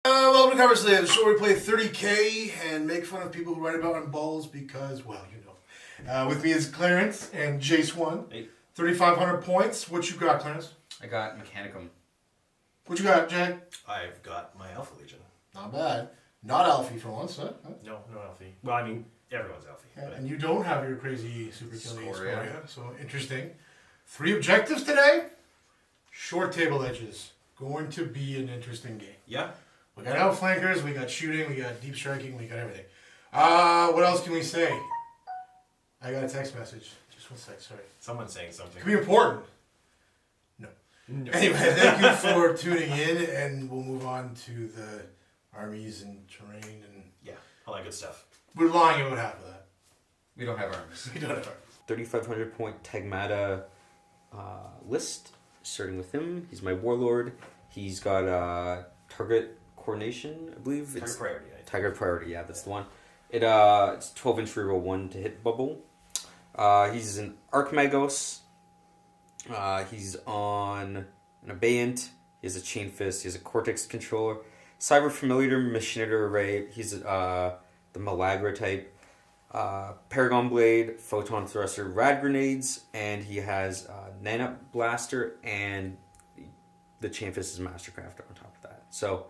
Welcome to Conversation, the show where we play 30K and make fun of people who write about on balls because, well, you know. With me is Clarence and Jace One. Hey. 3,500 points. What you got, Clarence? I got Mechanicum. What you got, Jay? I've got my Alpha Legion. Not bad. Not Alfie for once, huh? No Alfie. Well, I mean, everyone's Alfie. Yeah, and you don't have your crazy super killing Scoria. Scoria, so interesting. 3 objectives today. Short table edges. Going to be an interesting game. Yeah. We got outflankers, we got shooting, we got deep striking, we got everything. What else can we say? I got a text message. Just 1 sec, sorry. Someone's saying something. Could be important. No. No. Anyway, thank you for tuning in, and we'll move on to the armies and terrain, and Yeah, all that good stuff. we're lying about half of that. We don't have arms. We don't have armies. 3,500 point Taghmata list. Starting with him, he's my warlord. He's got target coordination, I believe. Target priority. Target priority, yeah, that's the one. It's 12-inch reroll 1 to hit bubble. He's an Archmagos. He's on an Abeyant. He has a Chain Fist. He has a Cortex controller. Cyber Familiar, Machinator Array. He's the Malagra type. Paragon Blade, Photon Thruster, Rad Grenades, and he has Nano Blaster and the Chain Fist is Mastercraft on top of that. So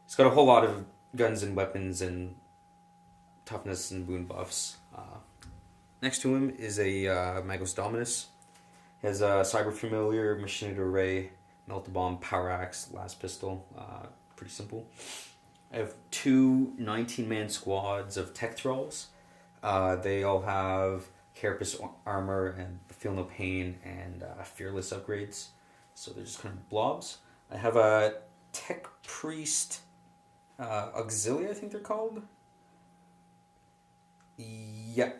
he's got a whole lot of guns and weapons and toughness and wound buffs. Next to him is a Magos Dominus. He has a Cyber Familiar, Machinator Array, Melt Bomb, Power Axe, Last Pistol. Pretty simple. I have 2 19-man squads of Tech Thralls. They all have Carapace armor and Feel No Pain and Fearless upgrades. So they're just kind of blobs. I have a Tech Priest Auxilia, I think they're called. Yeah.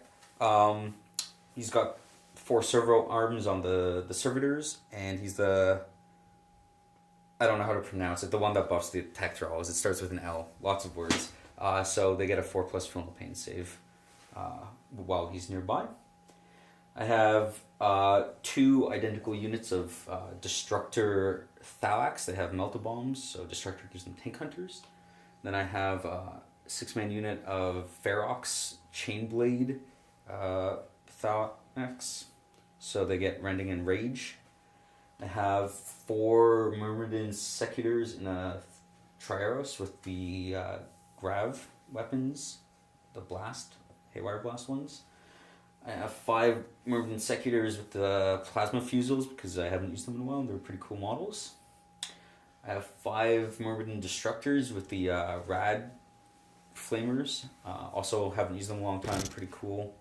He's got 4 servo arms on the servitors, and he's the... I don't know how to pronounce it. The one that buffs the Tech Thralls. It starts with an L. Lots of words. So they get a 4+ Feel No Pain save while he's nearby. I have 2 identical units of Destructor Thalax. They have Melta Bombs, so Destructor gives them Tank Hunters. Then I have a 6-man unit of Ferox Chainblade Thalax, so they get Rending and Rage. I have 4 Myrmidon Secutors in a Triaros with the Grav weapons, the Blast, Haywire Blast ones. I have 5 Myrmidon Secutors with the Plasma Fusils because I haven't used them in a while and they're pretty cool models. I have 5 Myrmidon Destructors with the Rad Flamers. Also haven't used them in a long time, pretty cool.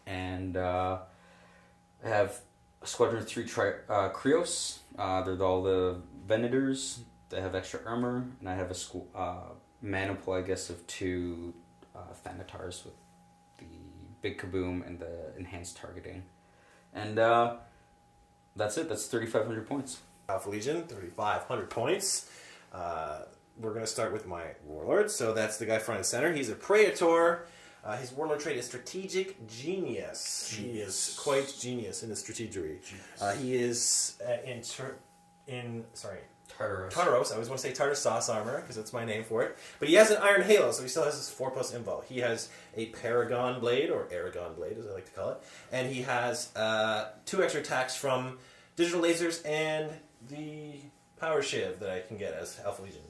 And I have a Squadron of 3 Krios. They're all the Venators. They have extra armor. And I have a mana pool, I guess, of 2 Thanatars with the Big Kaboom and the enhanced targeting. And that's it. That's 3,500 points. Alpha Legion, 3,500 points. We're going to start with my warlord. So that's the guy front and center. He's a Praetor. His warlord trait is Strategic Genius. He is quite genius in the strategery. He is Tartaros. I always want to say Tartar Sauce Armor because that's my name for it. But he has an Iron Halo, so he still has his 4+ Invo. He has a Paragon Blade, or Aragon Blade as I like to call it. And he has 2 extra attacks from Digital Lasers and the Power Shiv that I can get as Alpha Legion.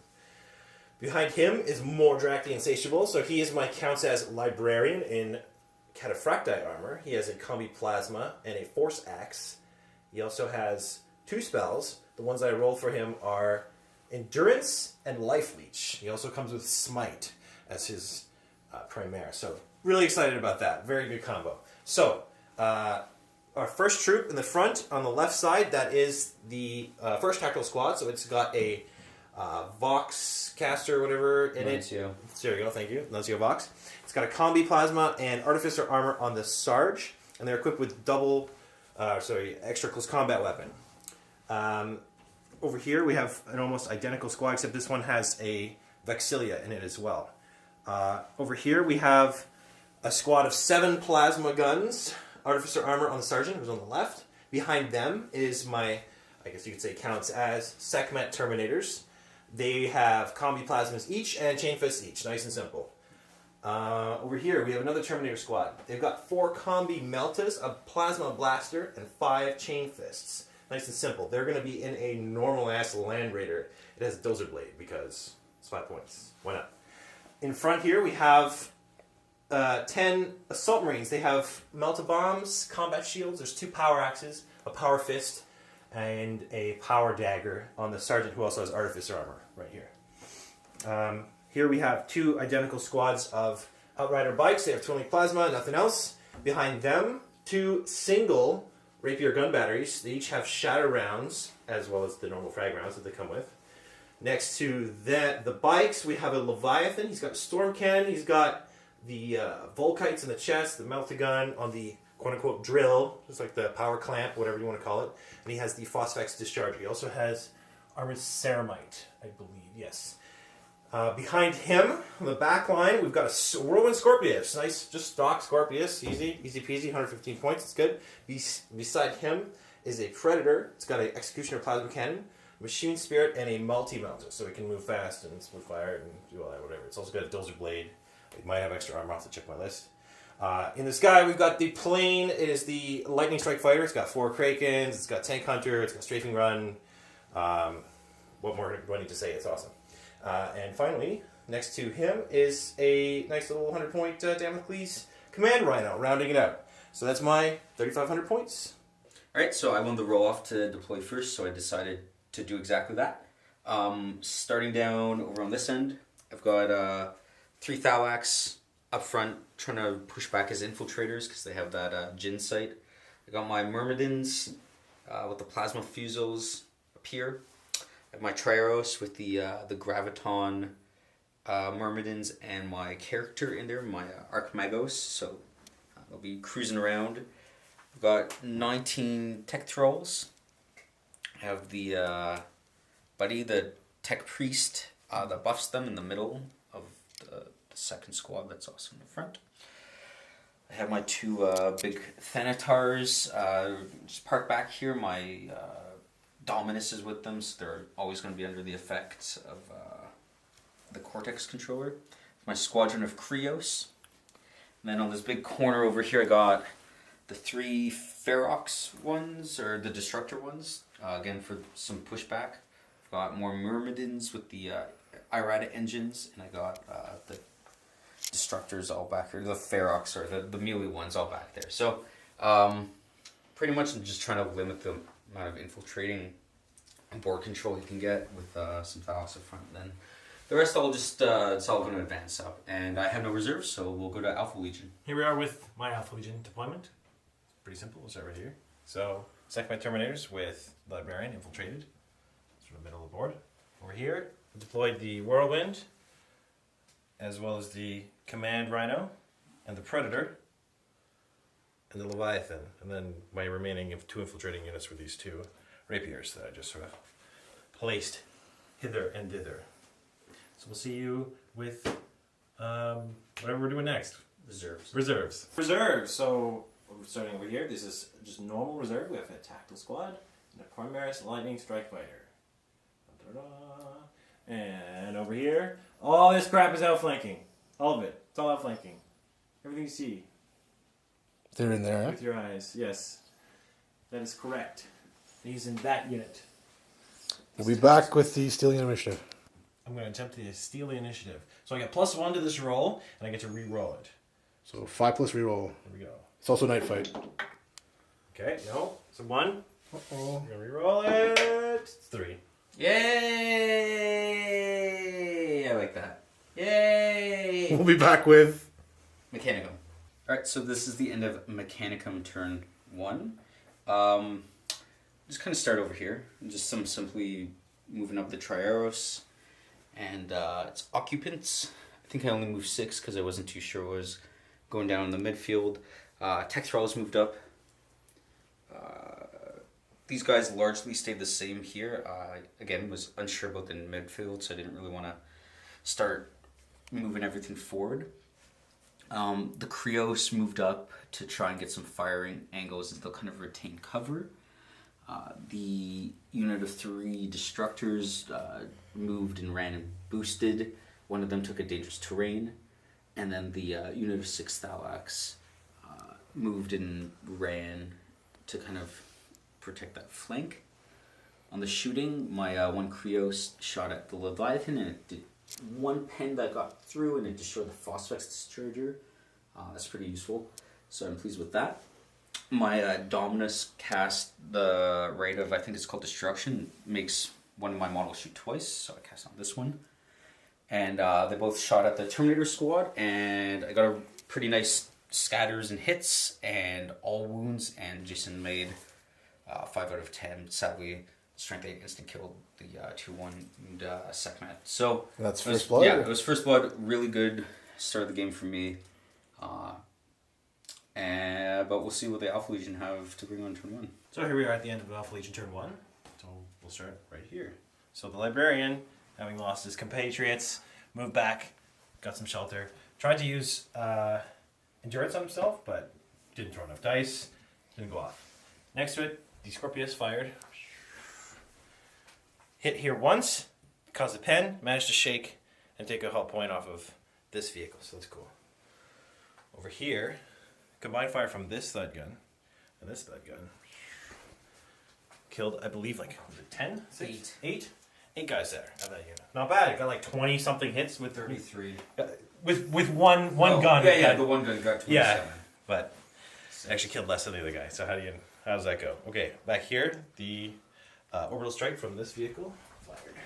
Behind him is Mordrak the Insatiable, so he is my counts as Librarian in Cataphracti armor. He has a Combi Plasma and a Force Axe. He also has 2 spells. The ones I roll for him are Endurance and Life Leech. He also comes with Smite as his Primaire. So really excited about that. Very good combo. So our first troop in the front on the left side, that is the first tactical squad. So it's got a Vox caster or whatever in Nuncio. it. There you go, thank you. Nuncio Vox. It's got a Combi Plasma and Artificer armor on the Sarge, and they're equipped with extra close combat weapon. Over here we have an almost identical squad, except this one has a Vexilia in it as well. Over here we have a squad of 7 plasma guns, Artificer armor on the Sergeant, who's on the left. Behind them is my, I guess you could say counts as Sekhmet Terminators. They have combi plasmas each and chain fists each. Nice and simple. Over here, we have another Terminator squad. They've got 4 combi meltas, a plasma blaster, and 5 chain fists. Nice and simple. They're going to be in a normal-ass Land Raider. It has a dozer blade because it's 5 points. Why not? In front here, we have 10 Assault Marines. They have melta bombs, combat shields. There's 2 power axes, a power fist, and a power dagger on the sergeant, who also has artificer armor right here. Here we have 2 identical squads of Outrider bikes. They have twin link plasma, nothing else. Behind them, 2 single rapier gun batteries. They each have shatter rounds, as well as the normal frag rounds that they come with. Next to the bikes, we have a Leviathan. He's got a storm cannon. He's got the Volkites in the chest, the melta-gun on the quote-unquote drill, just like the power clamp, whatever you want to call it. And he has the Phosphex discharge. He also has armored ceramite, I believe. Yes. Behind him, on the back line, we've got a Whirlwind Scorpius. Nice, just stock Scorpius. Easy peasy, 115 points. It's good. Beside him is a Predator. It's got an Executioner Plasma Cannon, Machine Spirit, and a multi-melter, so it can move fast and split fire and do all that, whatever. It's also got a Dozer Blade. It might have extra armor. I'll have to check my list. In the sky, we've got the plane. It is the Lightning Strike Fighter. It's got 4 Krakens. It's got Tank Hunter. It's got Strafing Run. What more do I need to say? It's awesome. And finally, next to him is a nice little 100-point Damocles Command Rhino, rounding it out. So that's my 3,500 points. Alright, so I wanted to roll off to deploy first, so I decided to do exactly that. Starting down over on this end, I've got 3 Thawax up front trying to push back his infiltrators because they have that Jin sight. I got my Myrmidons with the plasma fusils up here. I have my Trieros with the Graviton Myrmidons and my character in there, my Archmagos, so I'll be cruising around. I've got 19 Tech Trolls. I have the Buddy, the Tech Priest, that buffs them in the middle of the second squad that's also in the front. I have my 2 big Thanatars just parked back here. My Dominus is with them, so they're always going to be under the effects of the Cortex controller. My squadron of Krios. And then on this big corner over here, I got the 3 Ferox ones, or the Destructor ones, again for some pushback. I've got more Myrmidons with the Irata engines, and I got the Destructors all back here, the Ferox, or the melee ones all back there. So, pretty much I'm just trying to limit the amount of infiltrating and board control you can get with some Thalos up front. Then the rest I'll just, it's all going to advance up. And I have no reserves, so we'll go to Alpha Legion. Here we are with my Alpha Legion deployment. Pretty simple. We'll start right here. So, second my Terminators with Librarian infiltrated. Sort of middle of the board. Over here, we deployed the Whirlwind, as well as the Command Rhino, and the Predator, and the Leviathan. And then my remaining 2 infiltrating units were these 2 Rapiers that I just sort of placed hither and thither. So we'll see you with whatever we're doing next. Reserves. So we're starting over here. This is just normal reserve. We have a Tactical Squad and a Primaris Lightning Strike Fighter. Ta-da. And over here, all this crap is outflanking. All of it. It's all outflanking. Everything you see. They're in there, huh? With your eyes, yes. That is correct. He's in that unit. We'll be back with the Stealing Initiative. I'm going to attempt to steal the initiative. So I get +1 to this roll, and I get to re-roll it. So 5 plus reroll. There we go. It's also Night Fight. Okay, no. So 1. Uh-oh. I'm going to re-roll it. It's 3. Yay! I like that. Yay! We'll be back with Mechanicum. Alright, so this is the end of Mechanicum turn 1. Just kind of start over here. Just simply moving up the Trieros and its occupants. I think I only moved 6 because I wasn't too sure what was going down in the midfield. Tech Thralls moved up. These guys largely stayed the same here. Again, was unsure about the midfield, so I didn't really want to start moving everything forward. The Krios moved up to try and get some firing angles and still kind of retain cover. The unit of 3 destructors moved and ran and boosted. One of them took a dangerous terrain. And then the unit of 6 Thalax moved and ran to kind of protect that flank. On the shooting, my 1 Krios shot at the Leviathan, and it did 1 pen that got through, and it destroyed the Phosphex Discharger. That's pretty useful, so I'm pleased with that. My Dominus cast the rate of, I think it's called Destruction, makes one of my models shoot twice, so I cast on this one. And they both shot at the Terminator squad, and I got a pretty nice scatters and hits, and all wounds, and Jason made 5 out of 10. Sadly, Strength 8 instant killed the 2-1 Sekhmet. So That's it was- first blood? Yeah, it was first blood. Really good start of the game for me. But we'll see what the Alpha Legion have to bring on turn 1. So here we are at the end of Alpha Legion turn 1. So we'll start right here. So the Librarian, having lost his compatriots, moved back, got some shelter, tried to use Endurance on himself, but didn't throw enough dice, didn't go off. Next to it, the Scorpius fired. Hit here once, caused a pen, managed to shake and take a hull point off of this vehicle, so that's cool. Over here, combined fire from this thud gun and this thud gun killed, I believe, like, was it 10? 6? 8? 8 guys there at that unit. Not bad. It got like 20 something hits with 33. with one gun. Yeah, the one gun got 27. Yeah, but actually killed less than the other guy. So how does that go? Okay, back here, the orbital strike from this vehicle fired.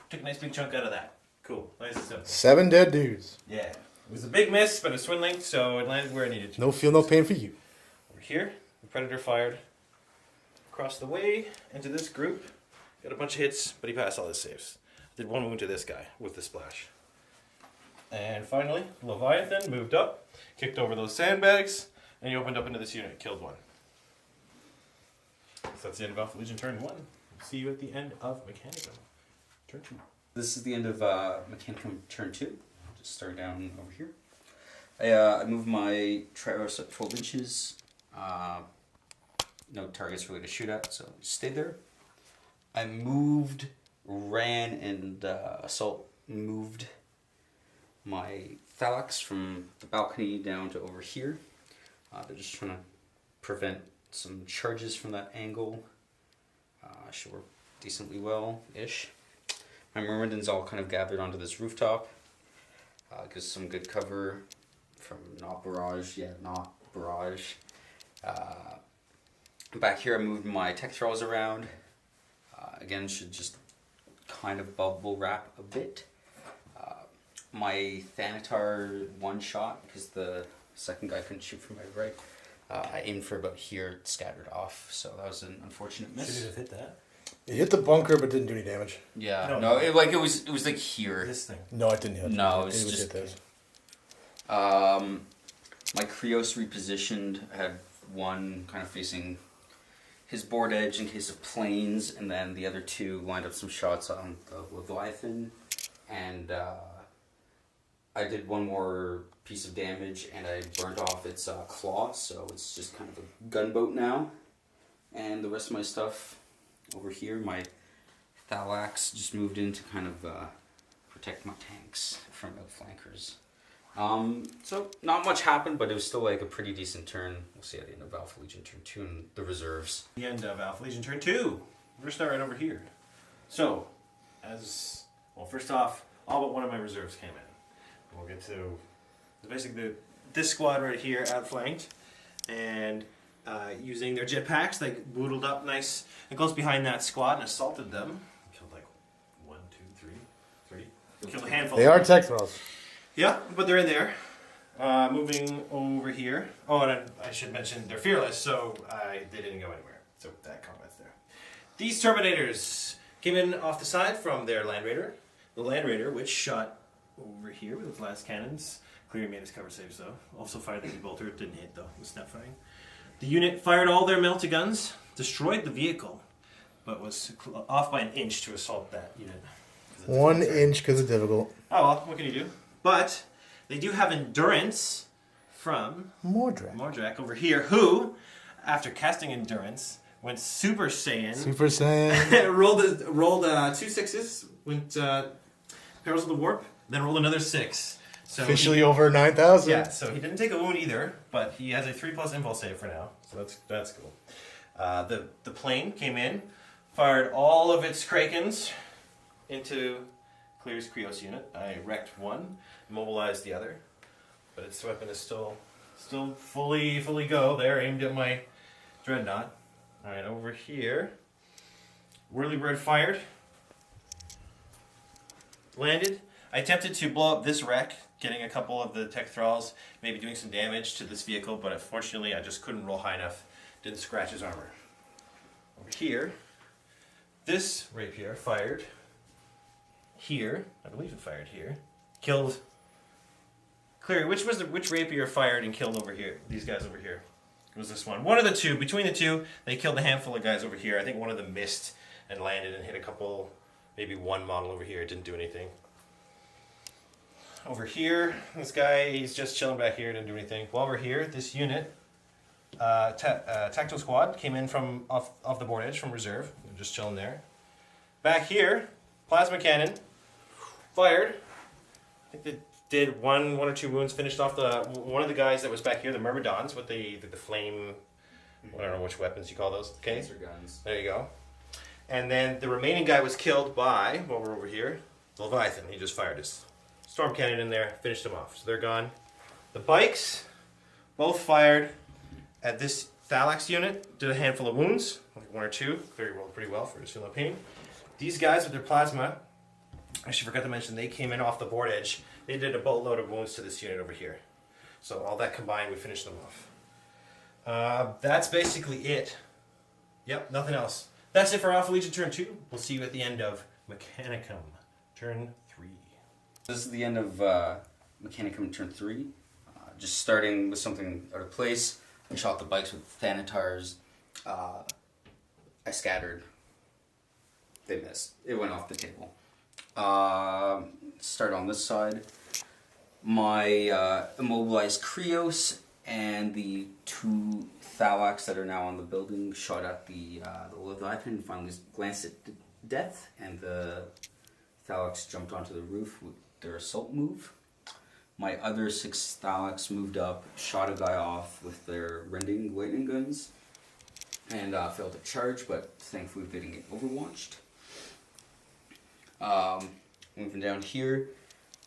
Took a nice big chunk out of that. Cool, nice and simple. 7 dead dudes. Yeah, it was a big miss, but a swing link, so it landed where it needed to. No feel, no pain for you. Over here, the Predator fired across the way into this group. Got a bunch of hits, but he passed all his saves. Did 1 wound to this guy with the splash. And finally, Leviathan moved up, kicked over those sandbags, and he opened up into this unit, killed 1. So that's the end of Alpha Legion turn 1. See you at the end of Mechanicum turn 2. This is the end of Mechanicum turn 2. I'll just start down over here. I moved my Trios at 12 inches. No targets really to shoot at, so stayed there. I moved, ran, and assault moved my Thalax from the balcony down to over here. They're just trying to prevent some charges from that angle. Should work decently well-ish. My Myrmidons all kind of gathered onto this rooftop. Gives some good cover from not barrage. Back here I moved my tech thralls around. Again, should just kind of bubble wrap a bit. My Thanatar one shot, because the second guy couldn't shoot from my right. I aimed for about here, it scattered off, so that was an unfortunate miss. Should it have hit that? It hit the bunker but didn't do any damage. Yeah, No. it was like here. This thing. No, it didn't hit. No, it it's was just- hit those. My Krios repositioned. I had one kind of facing his board edge in case of planes, and then the other 2 lined up some shots on the Leviathan, and I did 1 more piece of damage, and I burned off its claw, so it's just kind of a gunboat now. And the rest of my stuff over here, my Thalax just moved in to kind of protect my tanks from outflankers. So not much happened, but it was still like a pretty decent turn. We'll see at the end of Alpha Legion turn 2 and the reserves. The end of Alpha Legion turn 2. We're going to start right over here. So, first off, all but one of my reserves came in. We'll get to basically this squad right here outflanked, and using their jetpacks, they boodled up nice and close behind that squad and assaulted them. Killed like 1, 2, 3. Killed a handful. They are tech thralls. Yeah, but they're in there. Moving over here. Oh, and I should mention they're fearless, so they didn't go anywhere. So that combat's there. These Terminators came in off the side from their Land Raider. The Land Raider, which shot over here with its last cannons. Clearly made his cover saves though. Also fired the bolter. It didn't hit though. It was snap firing. The unit fired all their melta-guns, destroyed the vehicle, but was off by an inch to assault that unit. 1 inch because it's difficult. Oh well, what can you do? But they do have endurance from Mordrak. Mordrak over here, who, after casting endurance, went Super Saiyan. Super Saiyan. rolled 2 6s. Went Perils of the Warp. Then rolled another 6. So Officially over 9,000. Yeah, so he didn't take a wound either, but he has a 3+ impulse save for now, so that's cool. The plane came in, fired all of its Krakens into Clear's Krios unit. I wrecked one, immobilized the other, but its weapon is still fully go there, aimed at my Dreadnought. All right, over here, Whirlybird fired, landed. I attempted to blow up this wreck, getting a couple of the tech thralls, maybe doing some damage to this vehicle, but unfortunately I just couldn't roll high enough. Didn't scratch his armor. Over here, this rapier fired here. I believe it fired here. Killed. Cleary, which rapier fired and killed over here? These guys over here. It was this one. One of the two. Between the two, they killed a handful of guys over here. I think one of them missed and landed and hit a couple, maybe one model over here. It didn't do anything. Over here, this guy, he's just chilling back here, didn't do anything. While we're here, this unit, Tactical Squad, came in from off the board edge from reserve. They're just chilling there. Back here, Plasma Cannon, fired. I think they did one or two wounds, finished off one of the guys that was back here, the Myrmidons, with the flame, I don't know which weapons you call those. Okay, Cancer guns. there you go. And then the remaining guy was killed by, while we're over here, Leviathan. He just fired his Storm Cannon in there, finished them off. So they're gone. The bikes, both fired at this Thalax unit, did a handful of wounds, like 1 or 2. Cleary rolled pretty well for his feeling pain. These guys with their plasma, I actually forgot to mention, they came in off the board edge. They did a boatload of wounds to this unit over here. So all that combined, we finished them off. That's basically it. Yep, nothing else. That's it for Alpha Legion turn 2. We'll see you at the end of Mechanicum turn 3. This is the end of Mechanicum turn 3. Just starting with something out of place. I shot the bikes with Thanatars. I scattered. They missed. It went off the table. Start on this side. My immobilized Krios and the 2 Thalax that are now on the building shot at the Leviathan and finally glanced at death, and the Thalax jumped onto the roof with their assault move. My other 6 Thalax moved up, shot a guy off with their rending lightning guns, and failed to charge, but thankfully they didn't get overwatched. Moving down here,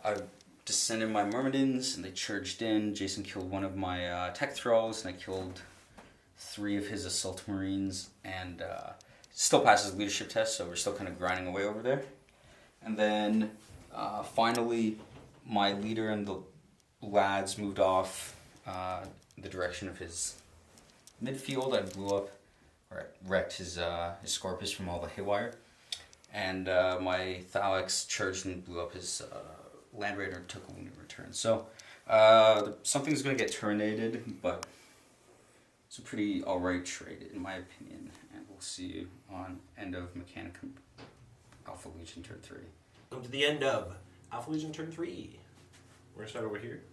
I descended my Myrmidons, and they charged in. Jason killed one of my tech thralls, and I killed 3 of his assault marines, and still passes the leadership test, so we're still kind of grinding away over there. And then finally, my leader and the lads moved off the direction of his midfield. I blew up, or I wrecked his Scorpius from all the haywire. And my Thalax charged and blew up his Land Raider and took a wound in return. So something's going to get terminated, but it's a pretty alright trade in my opinion. And we'll see you on end of Mechanicum Alpha Legion turn 3. Welcome to the end of Alpha Legion turn 3. We're going to start over here.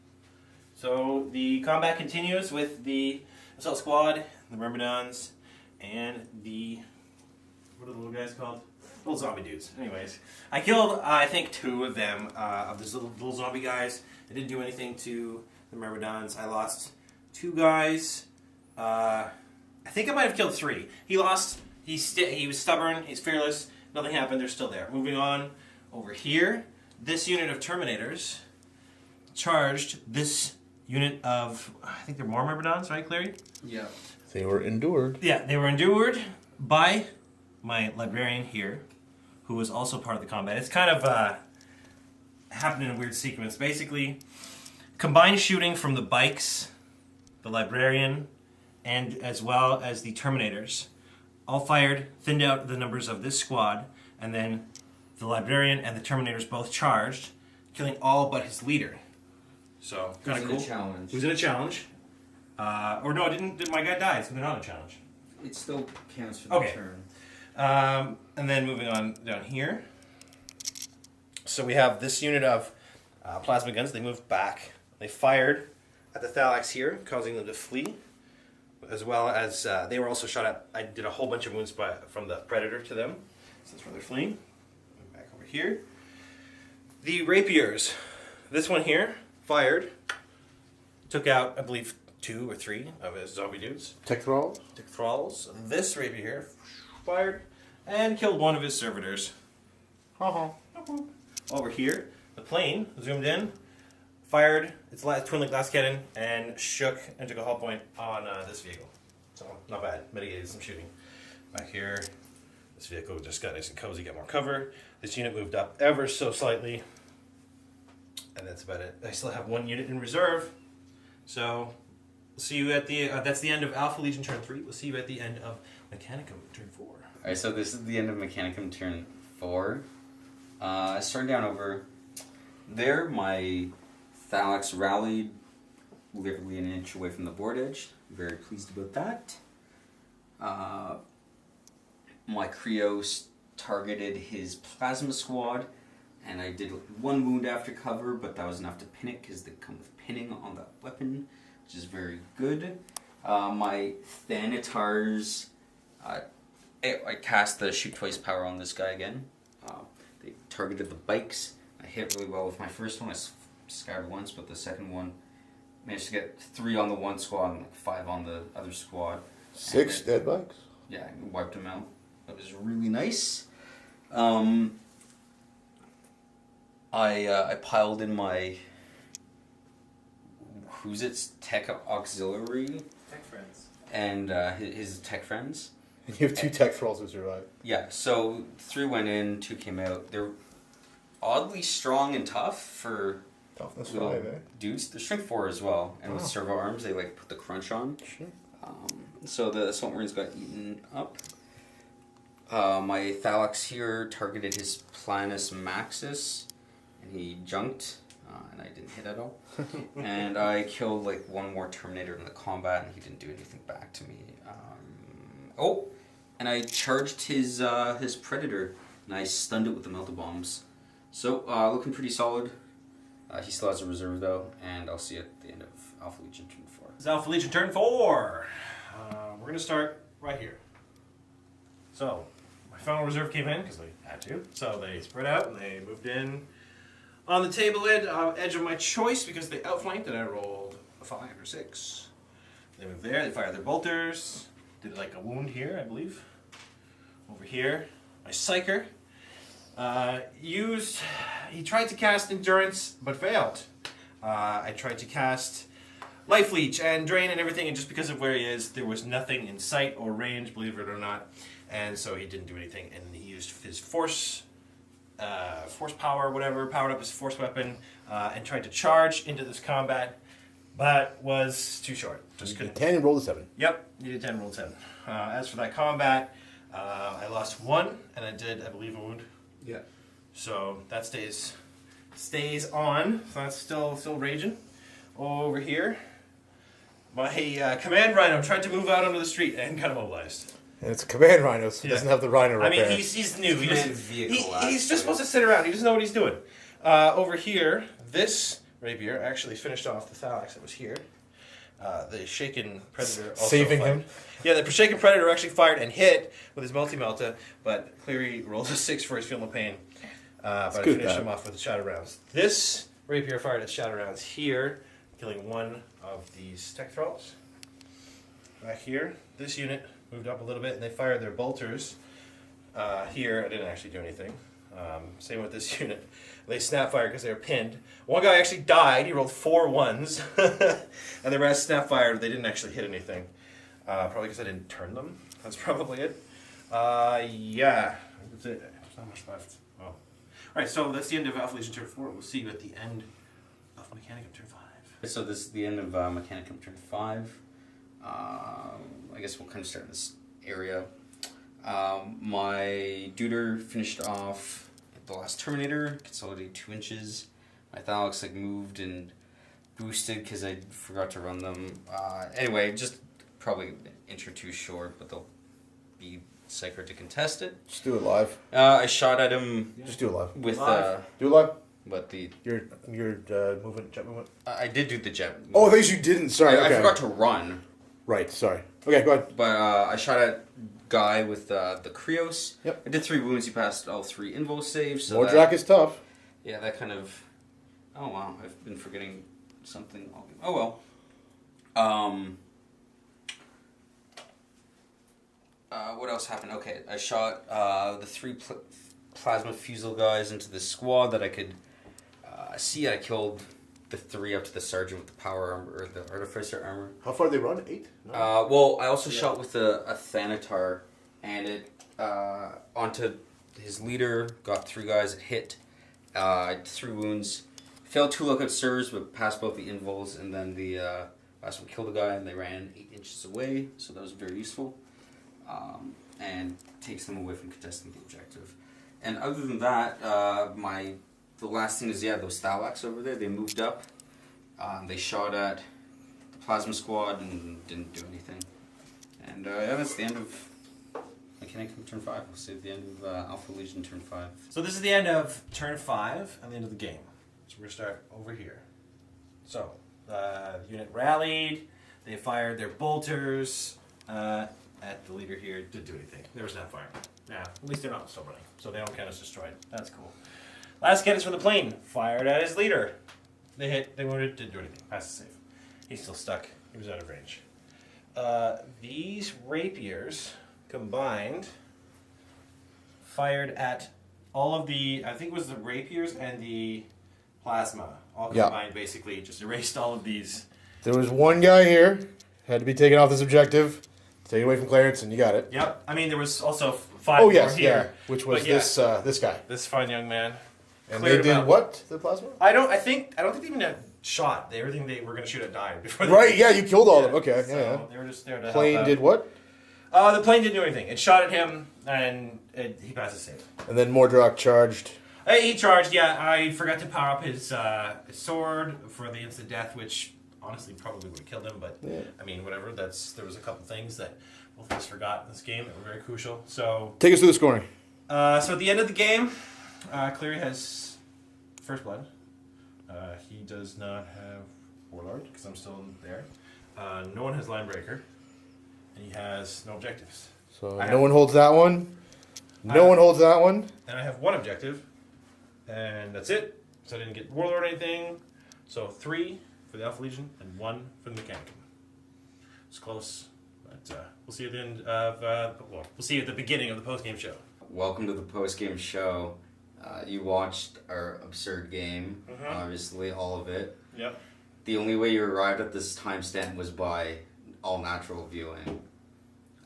So the combat continues with the Assault Squad, the Myrmidons, and the... what are the little guys called? Little zombie dudes. Anyways, I killed, I think, 2 of them, of those little zombie guys. I didn't do anything to the Myrmidons. I lost 2 guys. I think I might have killed 3. He lost, he was stubborn, he's fearless, nothing happened, they're still there. Moving on over here, this unit of Terminators charged this unit of, I think they're more Myrmidons, right, Clary? Yeah. They were endured. Yeah, they were endured by my librarian here, who was also part of the combat. It's kind of happened in a weird sequence. Basically, combined shooting from the bikes, the librarian, and as well as the Terminators, all fired, thinned out the numbers of this squad, and then the librarian and the Terminators both charged, killing all but his leader. So, kind of cool. Challenge. He was in a challenge. Or no, didn't my guy die, so they're not a challenge. It still counts for the Okay. turn. And then moving on down here. So we have this unit of plasma guns. They moved back. They fired at the Thalax here, causing them to flee as well as they were also shot at. I did a whole bunch of wounds from the Predator to them. So that's where they're fleeing. Back over here. The rapiers. This one here fired. Took out, I believe, 2 or 3 of his zombie dudes. Tech thralls? Took thralls. This rapier here fired and killed one of his servitors. Over here, the plane zoomed in, fired its twin-link glass cannon, and shook and took a hull point on this vehicle. So, not bad. Mitigated some shooting. Back here, this vehicle just got nice and cozy, got more cover. This unit moved up ever so slightly. And that's about it. I still have 1 unit in reserve. So, we'll see you at the... that's the end of Alpha Legion turn 3. We'll see you at the end of Mechanicum turn 4. Alright, so this is the end of Mechanicum turn 4. Starting down over there, my Thalax rallied literally an inch away from the board edge. Very pleased about that. My Krios targeted his plasma squad, and I did 1 wound after cover, but that was enough to pin it because they come with pinning on that weapon, which is very good. My Thanatars, I cast the shoot twice power on this guy again. They targeted the bikes. I hit really well with my first one. I scattered once, but the second one managed to get 3 on the one squad and like 5 on the other squad. 6 dead bikes? Yeah, I wiped them out. That was really nice. I piled in my who's its tech auxiliary Tech friends. and his tech friends. And you have 2 tech thralls who survive. Yeah, so 3 went in, 2 came out. They're oddly strong and tough for Toughness little 5, eh? dudes. They're strength 4 as well, and with Oh. servo arms, they like put the crunch on. Sure. So the Assault Marines got eaten up. My Thalax here targeted his Planus Maxis, and he junked, and I didn't hit at all. And I killed like 1 more Terminator in the combat, and he didn't do anything back to me. And I charged his Predator, and I stunned it with the melta bombs. So looking pretty solid. He still has a reserve though, and I'll see you at the end of Alpha Legion turn 4. It's Alpha Legion turn 4. We're going to start right here. So, my final reserve came in because they had to. So they spread out and they moved in on the table edge of my choice because they outflanked and I rolled a 5 or 6. They moved there, they fired their bolters, did like a wound here, I believe. Over here, my Psyker he tried to cast Endurance but failed. I tried to cast Life Leech and Drain and everything, and just because of where he is, there was nothing in sight or range, believe it or not, and so he didn't do anything, and he used his force power, whatever, powered up his force weapon, and tried to charge into this combat, but was too short. Just couldn't. 10 and roll a 7. Yep, you did 10, rolled 7. As for that combat, I lost 1, and I did, I believe, a wound. Yeah. So that stays on. So that's still raging. Over here, my command rhino tried to move out onto the street and got immobilized. And it's a command rhino, so he Yeah. doesn't have the rhino I repair. mean, he's new. He Command doesn't- vehicle, he's just actually. supposed to sit around. He doesn't know what he's doing. Over here, this rapier actually finished off the Thalax that was here. The Shaken Predator also Saving fired. him? Yeah, the Shaken Predator actually fired and hit with his multi-melta, but Cleary rolled a 6 for his Feel No Pain. But I good, finished that. him off with the shatter rounds. This rapier fired its shatter rounds here, killing 1 of these tech thralls. Back here, this unit moved up a little bit, and they fired their bolters. Here, I didn't actually do anything. Same with this unit. They snap fired because they were pinned. One guy actually died. He rolled 4 1s. And the rest snap fired. They didn't actually hit anything. Probably because I didn't turn them. That's probably it. Yeah. That's it. There's not much left. Oh. Alright, so that's the end of Alpha Legion turn 4. We'll see you at the end of Mechanicum turn 5. So this is the end of Mechanicum turn 5. I guess we'll kind of start in this area. My Duder finished off the last Terminator, consolidated 2 inches. My Thalax like moved and boosted because I forgot to run them. Anyway, just probably an inch or 2 short, but they'll be psycho to contest it. Just do it live. I shot at him Just do it live. with Live. Do it live. but the Your movement, jet movement. I did do the jet. Oh, I thought you didn't. Sorry. I okay. forgot to run. Right, sorry. Okay, go ahead. But I shot at guy with the Krios. Yep. I did 3 wounds. He passed all 3 invo saves. So Mordrak is tough. Yeah, that kind of... Oh, wow. I've been forgetting something. Oh, well. What else happened? Okay, I shot the 3 plasma fusel guys into the squad that I could see. I killed the 3 up to the sergeant with the power armor, or the artificer armor. How far they run? 8? No. Well, I also shot with a Thanatar, and it onto his leader, got 3 guys, it hit, 3 wounds, failed 2 lookout serves, but passed both the invols, and then the last one killed the guy, and they ran 8 inches away, so that was very useful, and takes them away from contesting the objective. And other than that, the last thing is, those Thalaks over there, they moved up, they shot at the Plasma Squad and didn't do anything. And that's the end of Mechanicum turn 5. We'll see at the end of Alpha Legion turn 5. So this is the end of turn 5 and the end of the game. So we're going to start over here. So, the unit rallied, they fired their bolters at the leader here. Didn't do anything. There was not firing. Nah, at least they're not still running, so they don't count as destroyed. That's cool. Last cannons from the plane fired at his leader. They hit, they wounded, didn't do anything. Passed the save. He's still stuck. He was out of range. These rapiers combined fired at all of the, I think it was the rapiers and the plasma, all combined basically, just erased all of these. There was one guy here, had to be taken off this objective, taken away from Clarence, and you got it. Yep, I mean there was also 5 more here. Which was this guy. This fine young man. And they did what, the plasma? I don't think they even had shot. Everything they were going to shoot at died before. Right, yeah, you killed all of them. Okay, so they were just there to Plane help out. did what? The plane didn't do anything. It shot at him, and he passed his save. And then Mordrak charged. He charged, yeah. I forgot to power up his sword for the instant death, which honestly probably would have killed him, but I mean, whatever. There was a couple things that both of us forgot in this game that were very crucial. So Take us through the scoring. so at the end of the game, Cleary has first blood. He does not have Warlord, because I'm still there. No one has Linebreaker. And he has no objectives. So no one holds that one. No one holds that one. And I have 1 objective. And that's it. So I didn't get Warlord or anything. So 3 for the Alpha Legion and 1 for the Mechanicum. It's close. But we'll see at the end of... we'll see you at the beginning of the post-game show. Welcome to the post-game show. You watched our absurd game, obviously, all of it. Yep. The only way you arrived at this timestamp was by all-natural viewing.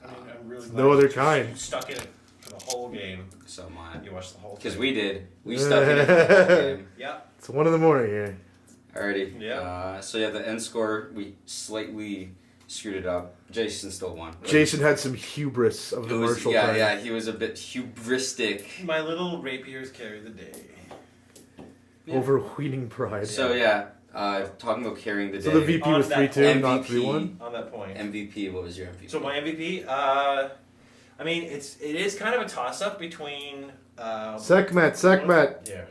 I mean, I'm really glad No other you kind. stuck in it for the whole game. So mine. You watched the whole Because thing. we did. We stuck in it for the whole game. Yep. It's 1 in the morning here. Alrighty. Yeah. So the end score, we slightly screwed it up. Jason still won. Jason had some hubris of the Marshall Plan. Yeah, he was a bit hubristic. My little rapiers carry the day. Overweening pride. So talking about carrying the day. So the VP was On that 3-2, not MVP. 3-1? On that point. MVP, what was your MVP? So my MVP, I mean, it is kind of a toss-up between... Sekhmet. Yeah.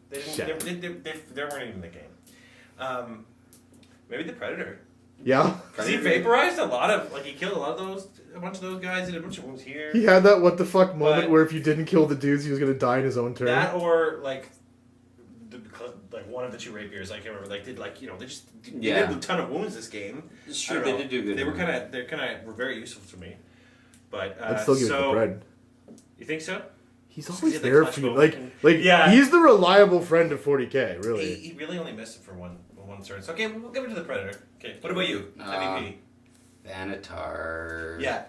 They weren't even in the game. Maybe the Predator. Yeah? Because he vaporized a lot of... He killed a bunch of those guys, he did a bunch of wounds here. He had that what the fuck moment But- where if you didn't kill the dudes, he was going to die in his own turn. That or, one of the 2 rapiers, I can't remember, they did they did a ton of wounds this game. It's I true, don't they know. did do good. They were very useful to me. But, I'd still give it the bread. You think so? He's He always had the there clutch for you. moment. Like he's the reliable friend of 40k, really. He really only missed it for one turn. So, okay, we'll give it to the Predator. Okay, what about you? MVP. Thanatar. Yeah.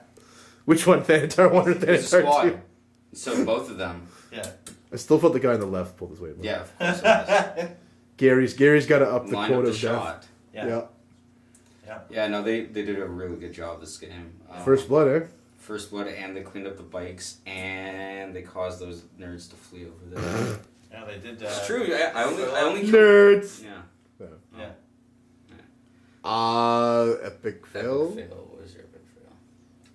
Which one, Thanatar 1 or It was a Thanatar squad. 2? So both of them. Yeah. I still felt the guy on the left pulled his weight. More. Yeah, of course it was. Gary's got to up the Line quota up the of death. shot. Yeah. Yeah, no, they did a really good job this game. First blood, eh? First blood, and they cleaned up the bikes, and they caused those nerds to flee over there. Yeah, they did. It's true. I only killed. Nerds. Yeah. Yeah. Epic fail. Epic fail. What was your epic fail?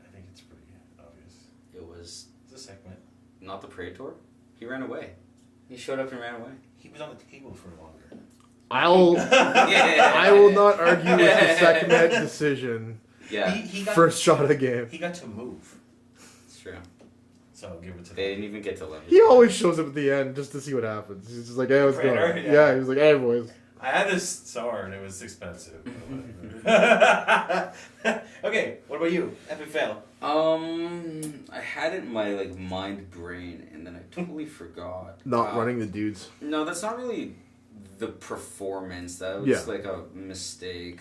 I think it's pretty obvious. It was It's a segment. not the Praetor. He ran away. He showed up and ran away. He was on the table for longer. I Yeah. will not argue with the Sekhmet decision. Yeah, He got, First shot of the game. He got to move. it's true. So I'll give it to They them. didn't even get to limit. He always shows up at the end just to see what happens. He's just like, hey, what's going on? Trainer, Yeah. yeah. He was like, hey, boys. I had this star and it was expensive. Okay, what about you? Epic fail. I had it in my like mind brain, and then I totally forgot. Not running the dudes. No, that's not really the performance. That was Yeah. like a mistake.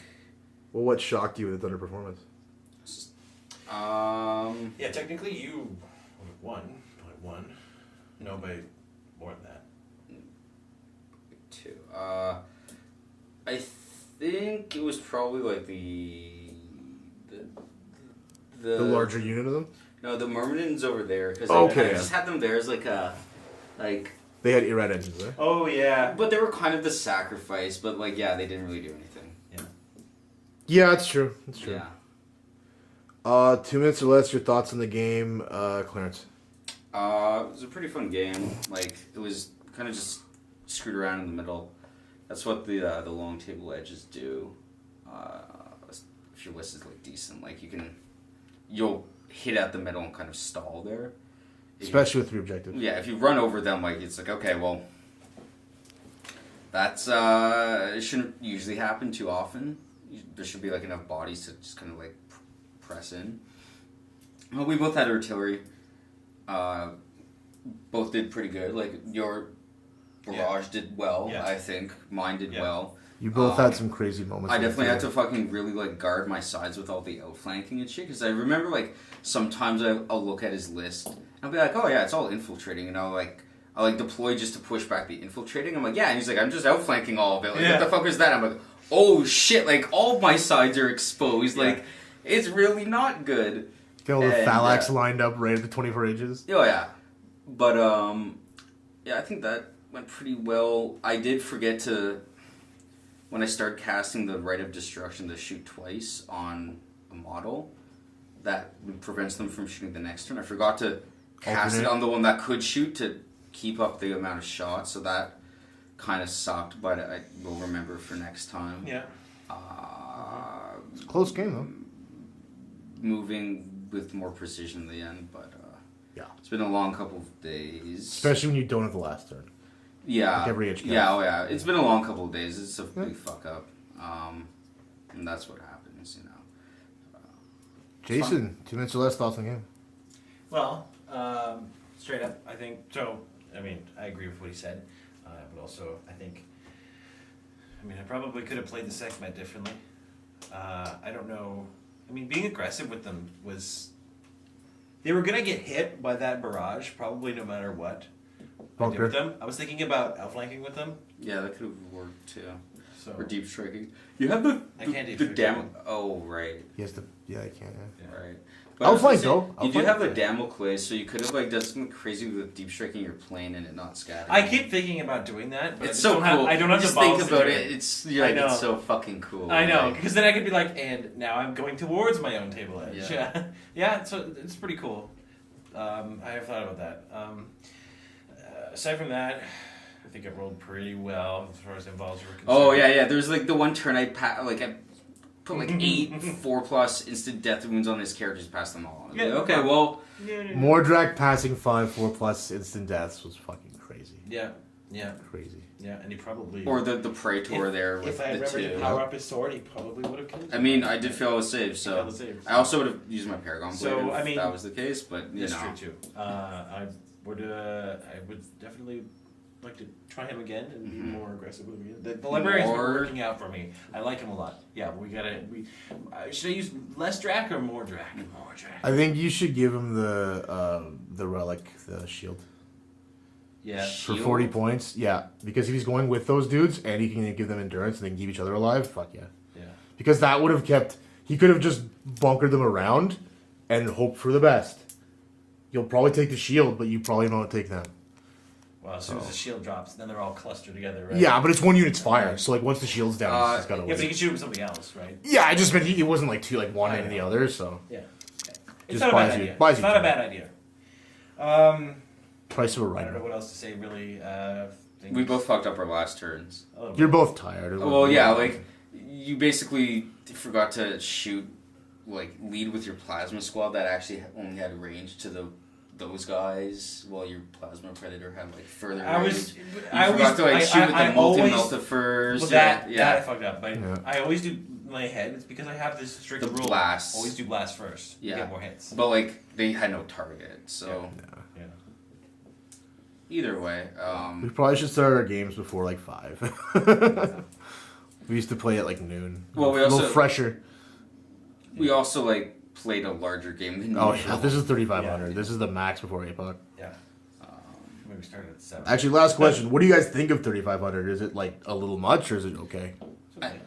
Well, what shocked you with the Thunder performance? Yeah, technically you won by one. No, by more than that. Two. I think it was probably like the The larger unit of them? No, the Myrmidons over there because Okay. I just had them there as like They had irrad engines there. Oh yeah. but they were kind of the sacrifice. But like yeah, they didn't really do anything. Yeah, that's true. That's true. Yeah. 2 minutes or less, your thoughts on the game, Clarence? It was a pretty fun game. Like it was kind of just screwed around in the middle. That's what the long table edges do. If your list is like decent, like you'll hit at the middle and kind of stall there. Especially with 3 objectives. Yeah, if you run over them, like it's like okay, well, that's it shouldn't usually happen too often. There should be like enough bodies to just kind of like press in. Well, we both had artillery. Both did pretty good. Like your barrage did well, Yeah. I think. Mine did well. You both had some crazy moments. I in the definitely had to field. fucking really like guard my sides with all the outflanking and shit. Because I remember like sometimes I'll look at his list and I'll be like, oh yeah, it's all infiltrating, and I'll deploy just to push back the infiltrating. I'm like, yeah, and he's like, I'm just outflanking all of it. Like, Yeah. what the fuck is that? I'm like, oh shit, like all my sides are exposed. Yeah. Like it's really not good. Got all the And, phalanx lined up right at the 24 inches. Oh yeah, but yeah, I think that went pretty well. I did forget to, when I started casting the Rite of Destruction, to shoot twice on a model. That prevents them from shooting the next turn. I forgot to cast it Alternate. on the one that could shoot to keep up the amount of shots, so that kind of sucked, but I will remember for next time. Yeah. It's a close game, though. Moving with more precision in the end, but Yeah. it's been a long couple of days. Especially when you don't have the last turn. Yeah. Like every HK. Yeah, oh yeah. It's been a long couple of days. It's a big fuck up. And that's what happens, you know. Jason, 2 minutes or less, thoughts on the game? Well, straight up, I think so. I mean, I agree with what he said, but also I think. I mean, I probably could have played the Sekhmet differently. I don't know. I mean, being aggressive with them was. They were gonna get hit by that barrage, probably no matter what I did with them. I was thinking about outflanking with them. Yeah, that could have worked too. So Or deep striking. You have the I can't deep the strike. dam. Oh right, He has the. Yeah, I can, yeah. Yeah. right. Outflank, I was gonna say, though. You do Outflank. have the Damocles, so you could have like done something crazy with deep striking your plane and it not scattering. I keep thinking about doing that, but It's I so don't cool. have. I don't have Just the balls think to about do it. It's yeah, I know. it's so fucking cool. I know, Like, because then I could be like, and now I'm going towards my own table edge. Yeah. Yeah, yeah. So it's pretty cool. I have thought about that. Aside from that, I think I rolled pretty well as far as involves were concerned. Oh yeah. There's like the one turn I put like 8 4+ instant death wounds on his characters, past them all. Yeah, Okay, well, Mordrak passing 5 4+ instant deaths was fucking crazy. Yeah, yeah, Crazy. yeah. And he probably. or the Praetor there with If I had the remembered to two. power up his sword, he probably would have killed. I mean, I did fail a save, He so failed the save. I also would have used my Paragon Blade So, if I mean, that was the case, but you That's know. true too. I would definitely like to try him again and be more aggressive with him. The librarian's been More- working out for me. I like him a lot. Yeah, we gotta. Should I use less Drac or more Drac? More Drac. I think you should give him the relic, the shield. Yeah. For Shield? 40 points, yeah. Because if he's going with those dudes and he can give them endurance and they can keep each other alive, fuck yeah. Yeah. Because that would have kept. He could have just bunkered them around and hoped for the best. You'll probably take the shield, but you probably don't take them. Well, as soon as the shield drops, then they're all clustered together, right? Yeah, but it's one unit's fire, so like once the shield's down, he's just gotta Yeah, but you win. can shoot him with something else, right? Yeah, I just meant it wasn't like two, like one I and the know. other, so. Yeah. Just It's not a buys bad you- idea. buys It's you not a time. bad idea. Price of a I don't know rhino. what else to say, really. Things- We both fucked up our last turns. a little You're bit. both tired. Well, yeah, like you basically forgot to shoot like lead with your plasma squad that actually only had range to those guys, while your plasma predator had like further range. I forgot to like shoot with the multi-melta first. Well, that I fucked up, but I always do my head. It's because I have this strict The rule. blast. Always do blast first. Yeah. You get more hits. But like they had no target, so Yeah. either way, We probably should start our games before like 5. We used to play at like noon. Well, we a little also- fresher. we also like played a larger game than Oh usual. yeah, this is 3,500. Yeah. This is the max before APOC. Yeah. Maybe we started at 7. Actually, last question. What do you guys think of 3,500? Is it like a little much or is it okay?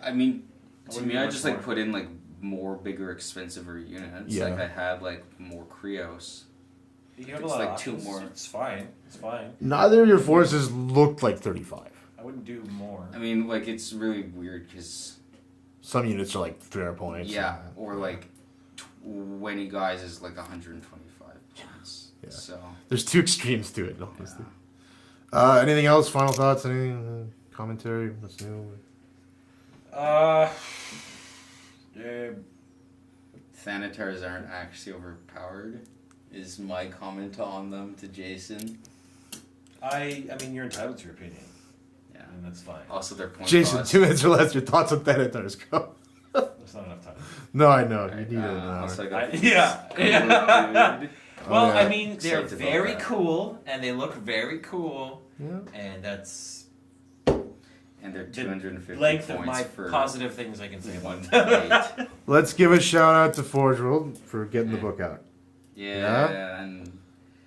I mean, to wouldn't me, be I much just like more. put in like more bigger, expensiver units. Yeah. Like I had like more Krios. You have a It's lot like of 2 options. more. It's fine. It's fine. Neither of your forces looked like 35. I wouldn't do more. I mean, like it's really weird because Some units are like 300 points. yeah, or like 20 guys is like 125 points. Yeah. So There's 2 extremes to it, honestly. Anything else? Final thoughts? Anything? Commentary? What's new? Thanatars aren't actually overpowered. Is my comment on them to Jason. I mean, you're entitled to your opinion, Yeah. and that's fine. Also, their point Jason, cost. 2 minutes or less. Your thoughts on Thanatars? Go. That's not enough time. No, I know. You need it in an hour. Also, I got Yeah. Dude. Well, yeah. I mean, they're Excited about very that. cool, and they look very cool, Yeah. and that's And they're the 250 length points of my for positive things I can say about 1 them. plate. Let's give a shout out to Forge World for getting the book out. Yeah, and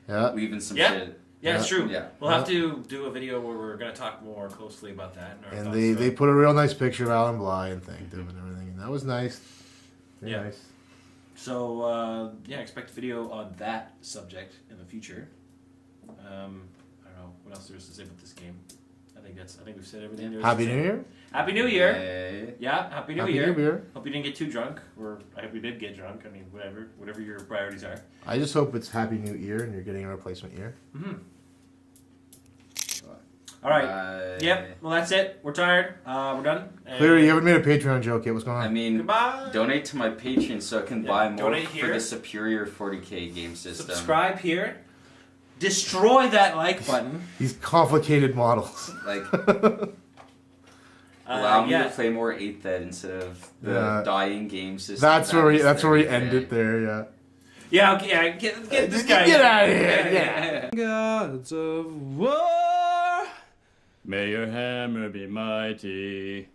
Yeah. leaving some Yeah. shit. Yeah, it's true. Yeah. We'll have to do a video where we're going to talk more closely about that. our And thoughts they, on they it. put a real nice picture of Alan Bly and thanked him and everything. And that was nice. Very Yeah. nice. So, expect a video on that subject in the future. I don't know what else there is to say about this game. I think we've said everything. there is to Happy say. New Year. Happy New Year! Yay. Yeah, Happy New Happy Year! New Year. Hope you didn't get too drunk, or I hope you did get drunk. I mean, whatever your priorities are. I just hope it's Happy New Year and you're getting a replacement year. Mm-hmm. All right. Yep. Well, that's it. We're tired. We're done. And Cleary, you haven't made a Patreon joke yet. What's going on? I mean, Goodbye. donate to my Patreon so I can buy more donate for here. the superior 40k game system. Subscribe here. Destroy that like button. These complicated models. Like, allow me yeah. to play more 8th Ed instead of the Yeah. dying game system. That's where we. was That's where we 30K. end it there. Yeah. Yeah. Okay. Yeah. Get this guy. Get out of here. Yeah. Gods of war, may your hammer be mighty.